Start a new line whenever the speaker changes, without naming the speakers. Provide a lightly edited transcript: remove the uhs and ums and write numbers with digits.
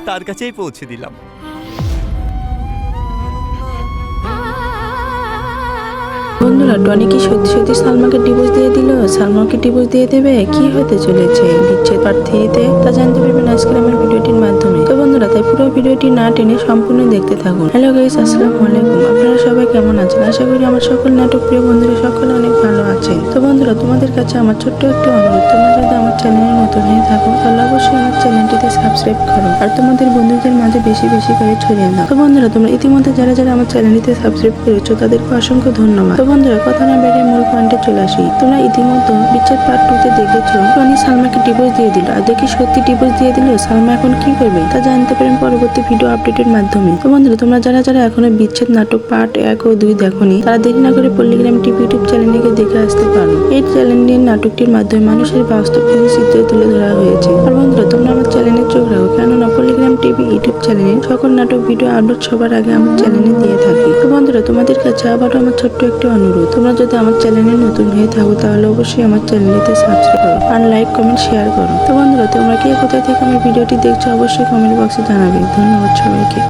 তার কাছেই পৌঁছে দিলাম।
বন্ধুরা, টনি কি সত্যি সত্যি সালমাকে ডিভোর্স দিয়ে দিল? সালমাকে ডিভোর্স দিয়ে দেবে? কি হতে চলেছে বিচ্ছেদ পার্ট 3-তে তা জানতে পারবেন আজকের আমার ভিডিওটির মাধ্যমে। তো বন্ধুরা, তাই পুরো ভিডিওটি না টেনে সম্পূর্ণ দেখতে থাকুন। হ্যালো গাইস, আসসালামু আলাইকুম। আপনারা সবাই কেমন আছেন? আশা করি আমার সকল নাটক প্রিয় বন্ধুরা সকলে অনেক ভালো আছেন। তো বন্ধুরা, তোমাদের কাছে আমার ছোট্ট একটি অনুরোধ, তোমরা যদি আমার চ্যানেলে নতুন হয়ে থাকো তাহলে অবশ্যই আমার চ্যানেলটিতে সাবস্ক্রাইব করো আর তোমাদের বন্ধুদের মাঝে বেশি বেশি করে ছড়িয়ে দাও। তো বন্ধুরা, তোমরা ইতিমধ্যে যারা যারা আমার চ্যানেলটিতে সাবস্ক্রাইব করেছো তাদেরকে অসংখ্য ধন্যবাদ। তো বন্ধুরা, কথা না বেরিয়ে মূল পয়েন্টে চলে আসি। তোমরা ইতিমধ্যে বিচ্ছেদ পার্ট 2-তে দেখেছো টনি সালমাকে ডিভোর্স দিয়ে দিল। আর দেখি সত্যি ডিভোর্স দিয়ে দিল, সালমা এখন কি করবে তা জানতে পারেন পরবর্তী ভিডিও আপডেটের মাধ্যমে। তো বন্ধুরা, তোমরা যারা যারা এখনো বিচ্ছেদ নাটক পার্ট 1 ও 2 দেখোনি তারা দেরি না করে পল্লিগ্রাম টিভি ইউটিউব চ্যানেলে গিয়ে দেখে আসতে পারো। এই চ্যানেলের নাটকটির মাধ্যমে মানুষের বাস্তব চিত্র তুলে ধরা হয়েছে। আর বন্ধুরা, তোমরা আমার চ্যানেলে চোখ রাখো, কেননা পল্লিগ্রাম টিভি ইউটিউব চ্যানেলে সকল নাটক ভিডিও আপলোড সবার আগে আমার চ্যানেলে দিয়ে থাকি। তো বন্ধুরা, তোমাদের কাছে আবারও আমার ছোট্ট একটি অনুরোধ, তোমরা যদি আমার চ্যানেলে নতুন হয়ে থাকো তাহলে অবশ্যই আমার চ্যানেলটিতে সাবস্ক্রাইব করো আর লাইক কমেন্ট শেয়ার করো। তো বন্ধুরা, তোমরা কে কোথায় থেকে আমার ভিডিওটি দেখছো অবশ্যই কমেন্ট বক্সে জানাবে। ধন্যবাদ সবাইকে।